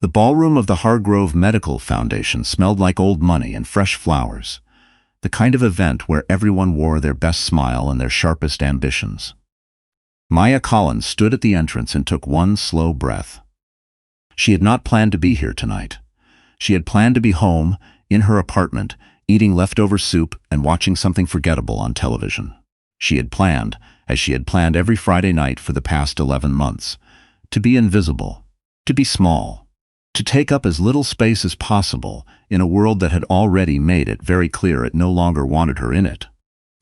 The ballroom of the Hargrove Medical Foundation smelled like old money and fresh flowers, the kind of event where everyone wore their best smile and their sharpest ambitions. Maya Collins stood at the entrance and took one slow breath. She had not planned to be here tonight. She had planned to be home, in her apartment, eating leftover soup and watching something forgettable on television. She had planned, as she had planned every Friday night for the past 11 months, to be invisible, to be small, to take up as little space as possible in a world that had already made it very clear it no longer wanted her in it.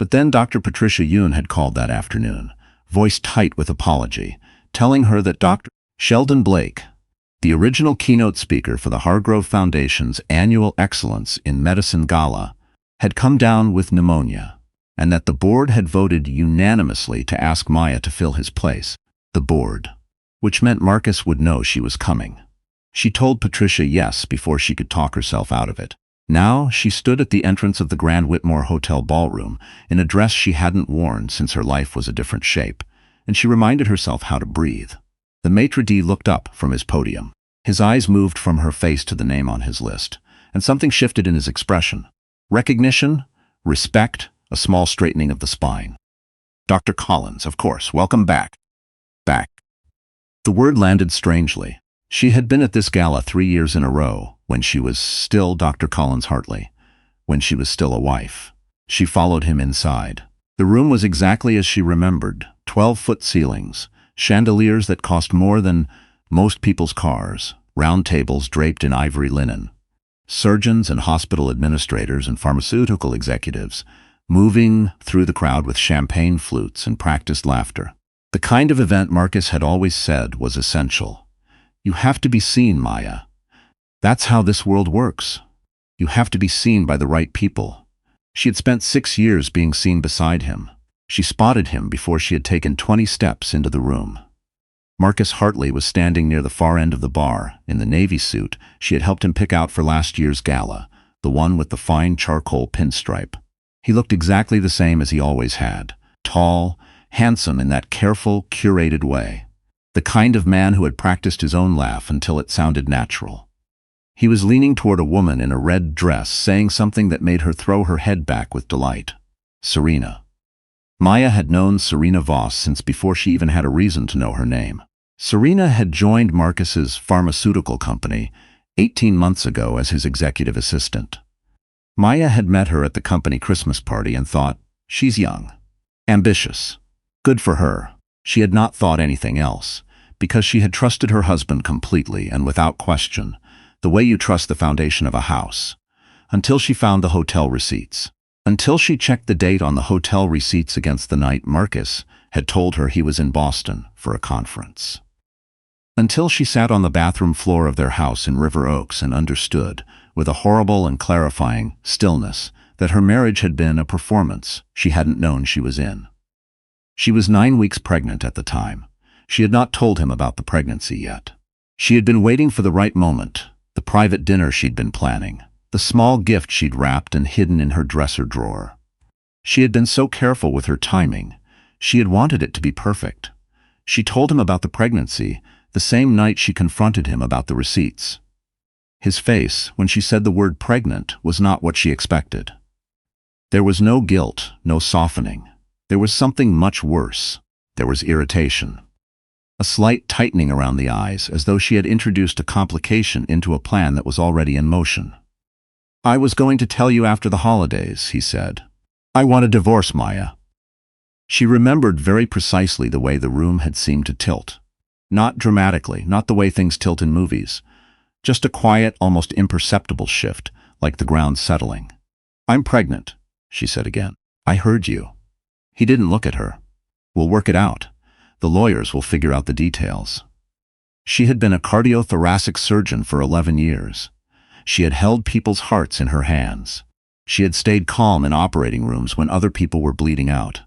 But then Dr. Patricia Yoon had called that afternoon, voice tight with apology, telling her that Dr. Sheldon Blake, the original keynote speaker for the Hargrove Foundation's annual Excellence in Medicine Gala, had come down with pneumonia, and that the board had voted unanimously to ask Maya to fill his place. The board, which meant Marcus would know she was coming. She told Patricia yes before she could talk herself out of it. Now she stood at the entrance of the Grand Whitmore Hotel ballroom in a dress she hadn't worn since her life was a different shape, and she reminded herself how to breathe. The maitre d' looked up from his podium. His eyes moved from her face to the name on his list, and something shifted in his expression. Recognition, respect, a small straightening of the spine. Dr. Collins, of course, welcome back. Back. The word landed strangely. She had been at this gala 3 years in a row, when she was still Dr. Collins Hartley, when she was still a wife. She followed him inside. The room was exactly as she remembered, 12-foot ceilings, chandeliers that cost more than most people's cars, round tables draped in ivory linen, surgeons and hospital administrators and pharmaceutical executives moving through the crowd with champagne flutes and practiced laughter. The kind of event Marcus had always said was essential. You have to be seen, Maya. That's how this world works. You have to be seen by the right people. She had spent 6 years being seen beside him. She spotted him before she had taken 20 steps into the room. Marcus Hartley was standing near the far end of the bar, in the navy suit she had helped him pick out for last year's gala, the one with the fine charcoal pinstripe. He looked exactly the same as he always had, tall, handsome in that careful, curated way. The kind of man who had practiced his own laugh until it sounded natural. He was leaning toward a woman in a red dress, saying something that made her throw her head back with delight. Serena. Maya had known Serena Voss since before she even had a reason to know her name. Serena had joined Marcus's pharmaceutical company 18 months ago as his executive assistant. Maya had met her at the company Christmas party and thought, she's young, ambitious, good for her. She had not thought anything else, because she had trusted her husband completely and without question, the way you trust the foundation of a house, until she found the hotel receipts. Until she checked the date on the hotel receipts against the night Marcus had told her he was in Boston for a conference. Until she sat on the bathroom floor of their house in River Oaks and understood, with a horrible and clarifying stillness, that her marriage had been a performance she hadn't known she was in. She was 9 weeks pregnant at the time. She had not told him about the pregnancy yet. She had been waiting for the right moment, the private dinner she'd been planning, the small gift she'd wrapped and hidden in her dresser drawer. She had been so careful with her timing. She had wanted it to be perfect. She told him about the pregnancy the same night she confronted him about the receipts. His face, when she said the word pregnant, was not what she expected. There was no guilt, no softening. There was something much worse. There was irritation. A slight tightening around the eyes, as though she had introduced a complication into a plan that was already in motion. I was going to tell you after the holidays, he said. I want a divorce, Maya. She remembered very precisely the way the room had seemed to tilt. Not dramatically, not the way things tilt in movies. Just a quiet, almost imperceptible shift, like the ground settling. I'm pregnant, she said again. I heard you. He didn't look at her. We'll work it out. The lawyers will figure out the details. She had been a cardiothoracic surgeon for 11 years. She had held people's hearts in her hands. She had stayed calm in operating rooms when other people were bleeding out.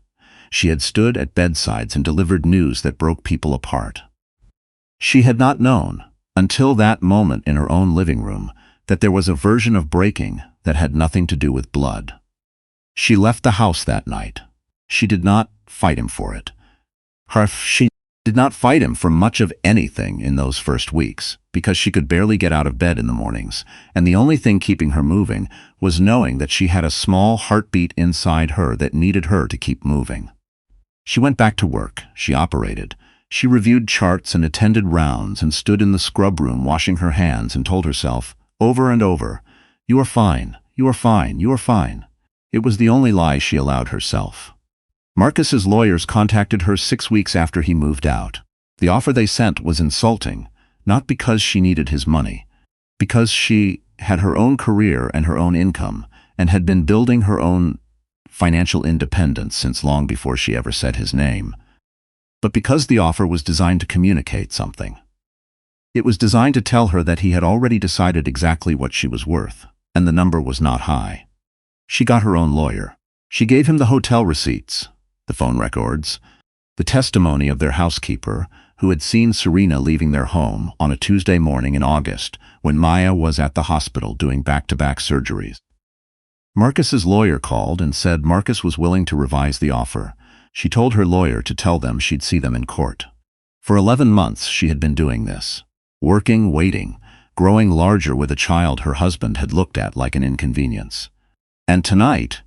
She had stood at bedsides and delivered news that broke people apart. She had not known, until that moment in her own living room, that there was a version of breaking that had nothing to do with blood. She left the house that night. She did not fight him for it. She did not fight him for much of anything in those first weeks, because she could barely get out of bed in the mornings, and the only thing keeping her moving was knowing that she had a small heartbeat inside her that needed her to keep moving. She went back to work, she operated, she reviewed charts and attended rounds and stood in the scrub room washing her hands and told herself, over and over, "You are fine, you are fine, you are fine." It was the only lie she allowed herself. Marcus's lawyers contacted her 6 weeks after he moved out. The offer they sent was insulting, not because she needed his money, because she had her own career and her own income, and had been building her own financial independence since long before she ever said his name. But because the offer was designed to communicate something. It was designed to tell her that he had already decided exactly what she was worth, and the number was not high. She got her own lawyer. She gave him the hotel receipts, the phone records, the testimony of their housekeeper, who had seen Serena leaving their home on a Tuesday morning in August when Maya was at the hospital doing back-to-back surgeries. Marcus's lawyer called and said Marcus was willing to revise the offer. She told her lawyer to tell them she'd see them in court. For 11 months she had been doing this, working, waiting, growing larger with a child her husband had looked at like an inconvenience. And tonight,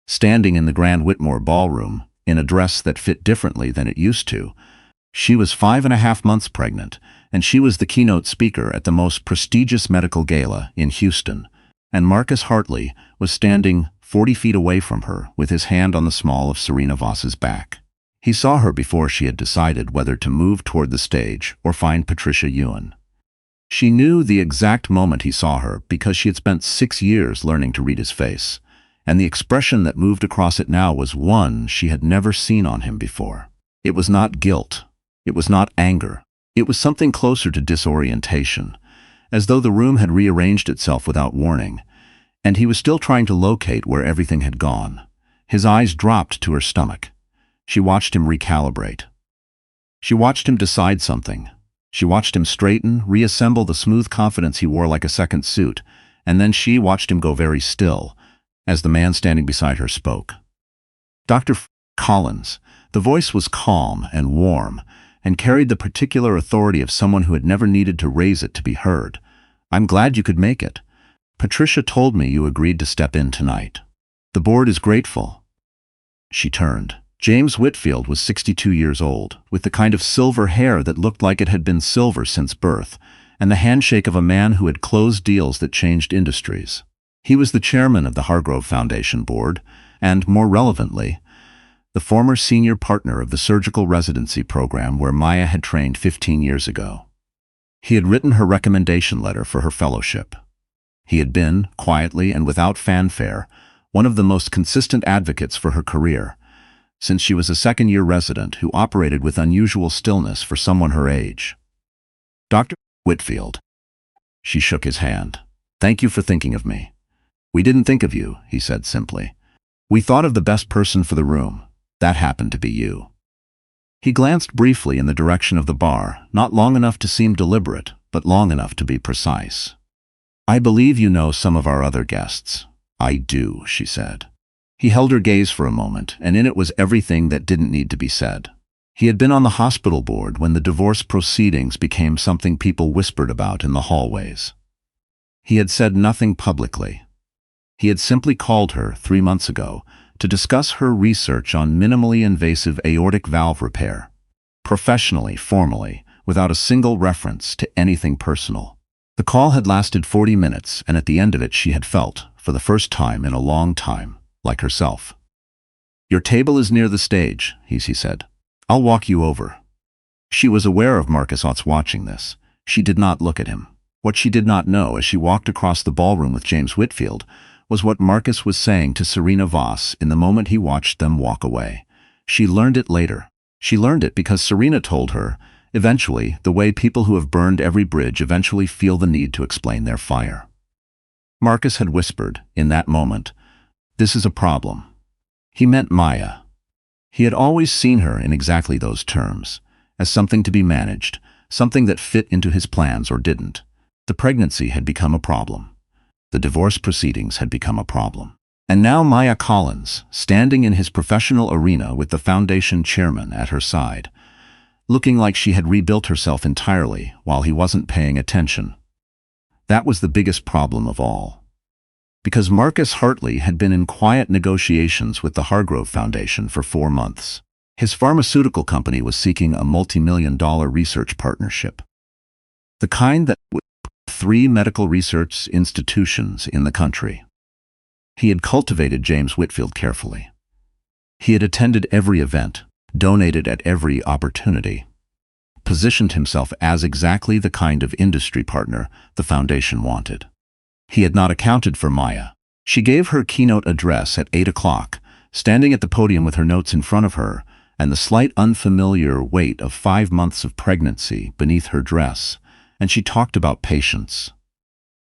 standing in the Grand Whitmore ballroom, in a dress that fit differently than it used to, she was 5.5 months pregnant, and she was the keynote speaker at the most prestigious medical gala in Houston, and Marcus Hartley was standing 40 feet away from her with his hand on the small of Serena Voss's back. He saw her before she had decided whether to move toward the stage or find Patricia Ewan. She knew the exact moment he saw her because she had spent 6 years learning to read his face, and the expression that moved across it now was one she had never seen on him before. It was not guilt. It was not anger. It was something closer to disorientation, as though the room had rearranged itself without warning, and he was still trying to locate where everything had gone. His eyes dropped to her stomach. She watched him recalibrate. She watched him decide something. She watched him straighten, reassemble the smooth confidence he wore like a second suit, and then she watched him go very still, as the man standing beside her spoke. Dr. Collins. The voice was calm and warm, and carried the particular authority of someone who had never needed to raise it to be heard. "I'm glad you could make it. Patricia told me you agreed to step in tonight. The board is grateful." She turned. James Whitfield was 62 years old, with the kind of silver hair that looked like it had been silver since birth, and the handshake of a man who had closed deals that changed industries. He was the chairman of the Hargrove Foundation Board, and, more relevantly, the former senior partner of the surgical residency program where Maya had trained 15 years ago. He had written her recommendation letter for her fellowship. He had been, quietly and without fanfare, one of the most consistent advocates for her career, since she was a second-year resident who operated with unusual stillness for someone her age. "Dr. Whitfield." She shook his hand. "Thank you for thinking of me." "We didn't think of you," he said simply. "We thought of the best person for the room. That happened to be you." He glanced briefly in the direction of the bar, not long enough to seem deliberate, but long enough to be precise. "I believe you know some of our other guests." "I do," she said. He held her gaze for a moment, and in it was everything that didn't need to be said. He had been on the hospital board when the divorce proceedings became something people whispered about in the hallways. He had said nothing publicly. He had simply called her 3 months ago to discuss her research on minimally invasive aortic valve repair, professionally, formally, without a single reference to anything personal. The call had lasted 40 minutes, and at the end of it she had felt, for the first time in a long time, like herself. "Your table is near the stage," he said. "I'll walk you over." She was aware of Marcus Otts watching this. She did not look at him. What she did not know as she walked across the ballroom with James Whitfield was what Marcus was saying to Serena Voss in the moment he watched them walk away. She learned it later. She learned it because Serena told her, eventually, the way people who have burned every bridge eventually feel the need to explain their fire. Marcus had whispered, in that moment, "This is a problem." He meant Maya. He had always seen her in exactly those terms, as something to be managed, something that fit into his plans or didn't. The pregnancy had become a problem. The divorce proceedings had become a problem. And now Maya Collins, standing in his professional arena with the foundation chairman at her side. looking like she had rebuilt herself entirely while he wasn't paying attention. That was the biggest problem of all. Because Marcus Hartley had been in quiet negotiations with the Hargrove Foundation for 4 months. His pharmaceutical company was seeking a multi-million-dollar research partnership. The kind that would put 3 medical research institutions in the country. He had cultivated James Whitfield carefully. He had attended every event, donated at every opportunity, positioned himself as exactly the kind of industry partner the foundation wanted. He had not accounted for Maya. She gave her keynote address at 8 o'clock, standing at the podium with her notes in front of her and the slight unfamiliar weight of 5 months of pregnancy beneath her dress, and she talked about patience,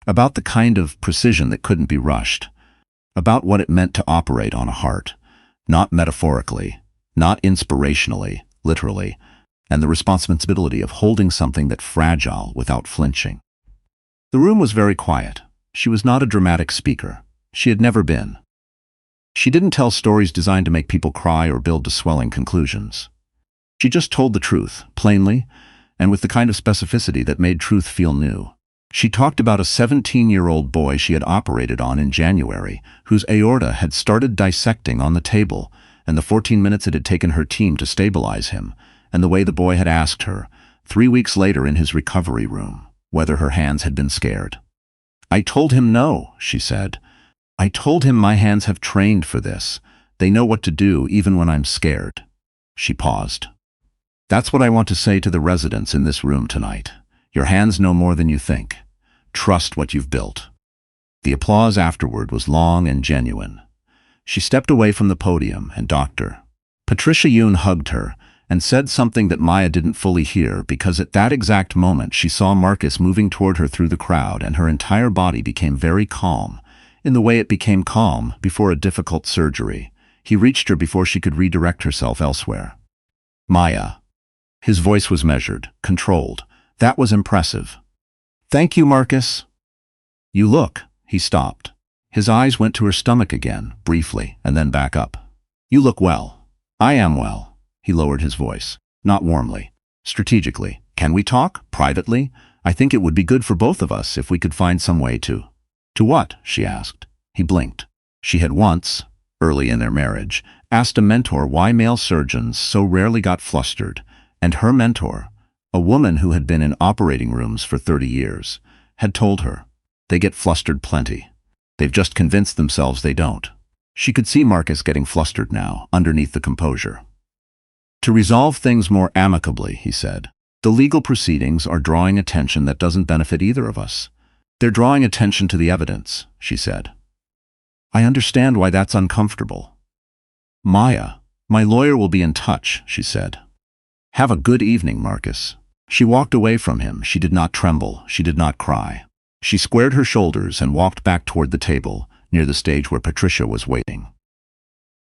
about the kind of precision that couldn't be rushed, about what it meant to operate on a heart, not metaphorically, not inspirationally, literally, and the responsibility of holding something that fragile without flinching. The room was very quiet. She was not a dramatic speaker. She had never been. She didn't tell stories designed to make people cry or build to swelling conclusions. She just told the truth, plainly, and with the kind of specificity that made truth feel new. She talked about a 17-year-old boy she had operated on in January, whose aorta had started dissecting on the table, and the 14 minutes it had taken her team to stabilize him, and the way the boy had asked her, 3 weeks later in his recovery room, whether her hands had been scared. "I told him no," she said. "I told him my hands have trained for this. They know what to do even when I'm scared." She paused. "That's what I want to say to the residents in this room tonight. Your hands know more than you think. Trust what you've built." The applause afterward was long and genuine. She stepped away from the podium and Dr. Patricia Yoon hugged her and said something that Maya didn't fully hear because at that exact moment she saw Marcus moving toward her through the crowd and her entire body became very calm, in the way it became calm before a difficult surgery. He reached her before she could redirect herself elsewhere. "Maya." His voice was measured, controlled. That was impressive. "Thank you, Marcus." "You look." He stopped. His eyes went to her stomach again, briefly, and then back up. "You look well." "I am well." He lowered his voice, not warmly, strategically. "Can we talk? Privately? I think it would be good for both of us if we could find some way to—" "To what?" she asked. He blinked. She had once, early in their marriage, asked a mentor why male surgeons so rarely got flustered, and her mentor, a woman who had been in operating rooms for 30 years, had told her, "They get flustered plenty. They've just convinced themselves they don't." She could see Marcus getting flustered now, underneath the composure. "To resolve things more amicably," he said, "the legal proceedings are drawing attention that doesn't benefit either of us." "They're drawing attention to the evidence," she said. "I understand why that's uncomfortable." "Maya, my lawyer will be in touch," she said. "Have a good evening, Marcus." She walked away from him. She did not tremble. She did not cry. She squared her shoulders and walked back toward the table, near the stage where Patricia was waiting.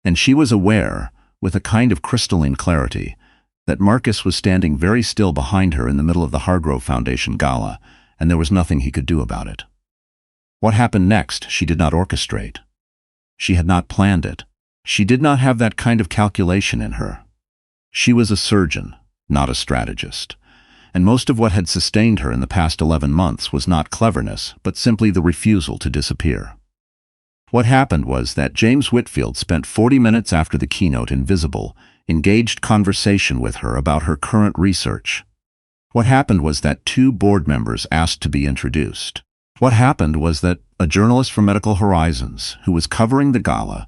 And she was aware, with a kind of crystalline clarity, that Marcus was standing very still behind her in the middle of the Hargrove Foundation gala, and there was nothing he could do about it. What happened next she did not orchestrate. She had not planned it. She did not have that kind of calculation in her. She was a surgeon, not a strategist, and most of what had sustained her in the past 11 months was not cleverness, but simply the refusal to disappear. What happened was that James Whitfield spent 40 minutes after the keynote invisible, engaged conversation with her about her current research. What happened was that 2 board members asked to be introduced. What happened was that a journalist from Medical Horizons, who was covering the gala,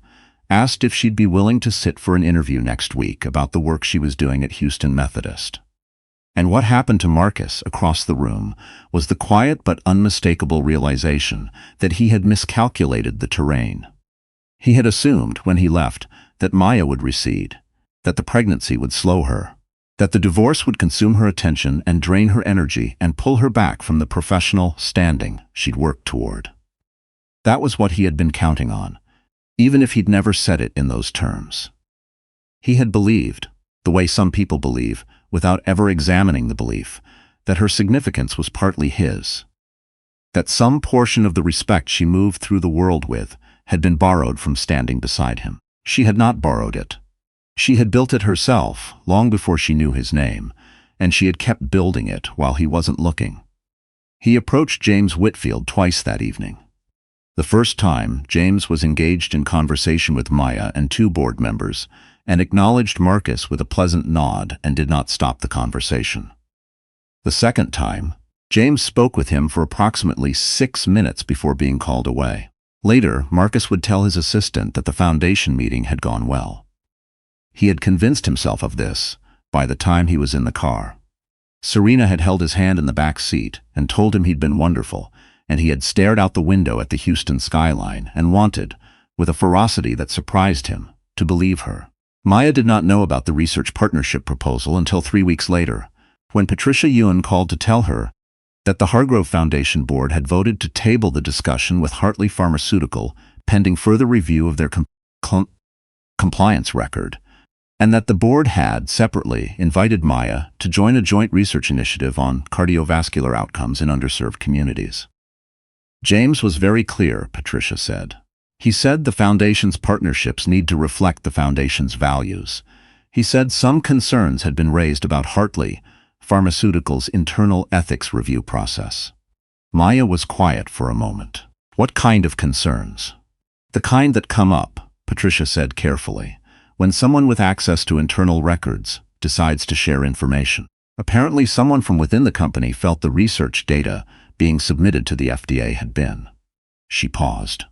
asked if she'd be willing to sit for an interview next week about the work she was doing at Houston Methodist. And what happened to Marcus across the room was the quiet but unmistakable realization that he had miscalculated the terrain. He had assumed, when he left, that Maya would recede, that the pregnancy would slow her, that the divorce would consume her attention and drain her energy and pull her back from the professional standing she'd worked toward. That was what he had been counting on, even if he'd never said it in those terms. He had believed, the way some people believe, without ever examining the belief, that her significance was partly his, that some portion of the respect she moved through the world with had been borrowed from standing beside him. She had not borrowed it. She had built it herself, long before she knew his name, and she had kept building it while he wasn't looking. He approached James Whitfield twice that evening. The first time, James was engaged in conversation with Maya and two board members, and acknowledged Marcus with a pleasant nod and did not stop the conversation. The second time, James spoke with him for approximately 6 minutes before being called away. Later, Marcus would tell his assistant that the foundation meeting had gone well. He had convinced himself of this by the time he was in the car. Serena had held his hand in the back seat and told him he'd been wonderful, and he had stared out the window at the Houston skyline and wanted, with a ferocity that surprised him, to believe her. Maya did not know about the research partnership proposal until 3 weeks later, when Patricia Ewan called to tell her that the Hargrove Foundation board had voted to table the discussion with Hartley Pharmaceutical pending further review of their compliance record, and that the board had, separately, invited Maya to join a joint research initiative on cardiovascular outcomes in underserved communities. James was very clear, Patricia said. He said the foundation's partnerships need to reflect the foundation's values. He said some concerns had been raised about Hartley Pharmaceutical's internal ethics review process. Maya was quiet for a moment. What kind of concerns? The kind that come up, Patricia said carefully, when someone with access to internal records decides to share information. Apparently someone from within the company felt the research data being submitted to the FDA had been. She paused.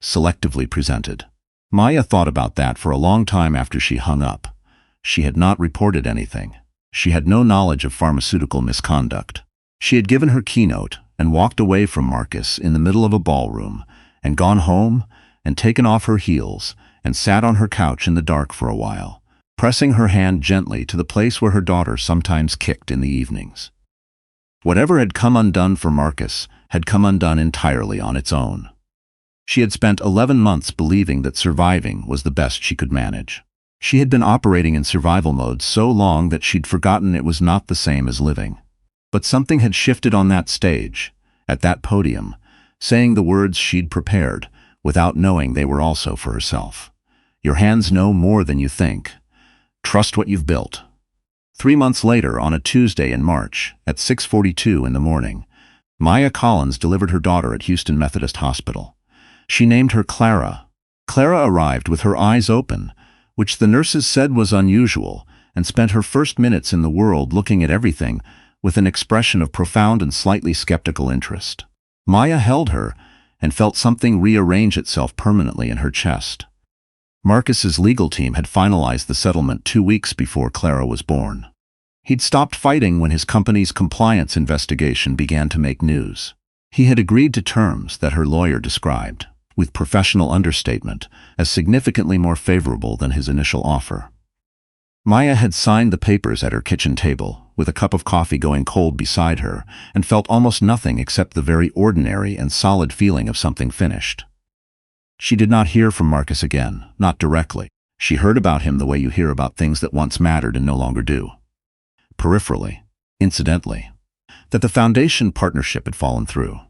Selectively presented. Maya thought about that for a long time after she hung up. She had not reported anything. She had no knowledge of pharmaceutical misconduct. She had given her keynote and walked away from Marcus in the middle of a ballroom and gone home and taken off her heels and sat on her couch in the dark for a while, pressing her hand gently to the place where her daughter sometimes kicked in the evenings. Whatever had come undone for Marcus had come undone entirely on its own. She had spent 11 months believing that surviving was the best she could manage. She had been operating in survival mode so long that she'd forgotten it was not the same as living. But something had shifted on that stage, at that podium, saying the words she'd prepared, without knowing they were also for herself. Your hands know more than you think. Trust what you've built. 3 months later, on a Tuesday in March, at 6:42 in the morning, Maya Collins delivered her daughter at Houston Methodist Hospital. She named her Clara. Clara arrived with her eyes open, which the nurses said was unusual, and spent her first minutes in the world looking at everything with an expression of profound and slightly skeptical interest. Maya held her and felt something rearrange itself permanently in her chest. Marcus's legal team had finalized the settlement 2 weeks before Clara was born. He'd stopped fighting when his company's compliance investigation began to make news. He had agreed to terms that her lawyer described, with professional understatement, as significantly more favorable than his initial offer. Maya had signed the papers at her kitchen table, with a cup of coffee going cold beside her, and felt almost nothing except the very ordinary and solid feeling of something finished. She did not hear from Marcus again, not directly. She heard about him the way you hear about things that once mattered and no longer do. Peripherally, incidentally. That the foundation partnership had fallen through.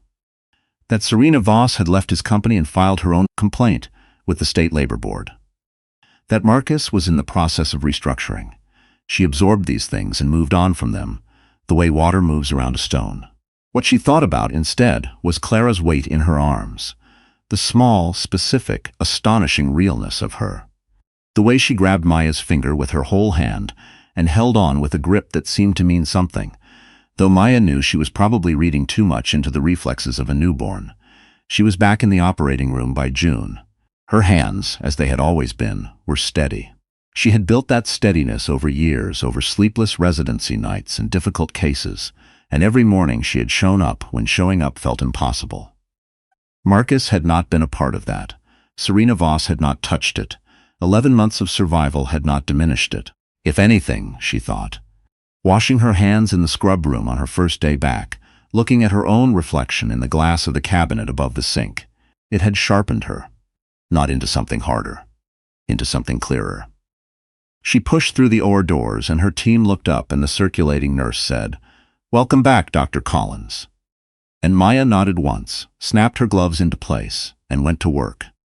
That Serena Voss had left his company and filed her own complaint with the State Labor Board. That Marcus was in the process of restructuring. She absorbed these things and moved on from them, the way water moves around a stone. What she thought about instead was Clara's weight in her arms, the small, specific, astonishing realness of her. The way she grabbed Maya's finger with her whole hand and held on with a grip that seemed to mean something. Though Maya knew she was probably reading too much into the reflexes of a newborn. She was back in the operating room by June. Her hands, as they had always been, were steady. She had built that steadiness over years, over sleepless residency nights and difficult cases, and every morning she had shown up when showing up felt impossible. Marcus had not been a part of that. Serena Voss had not touched it. 11 months of survival had not diminished it. If anything, she thought. Washing her hands in the scrub room on her first day back, looking at her own reflection in the glass of the cabinet above the sink, it had sharpened her. Not into something harder, into something clearer. She pushed through the OR doors and her team looked up and the circulating nurse said, "Welcome back, Dr. Collins." And Maya nodded once, snapped her gloves into place, and went to work.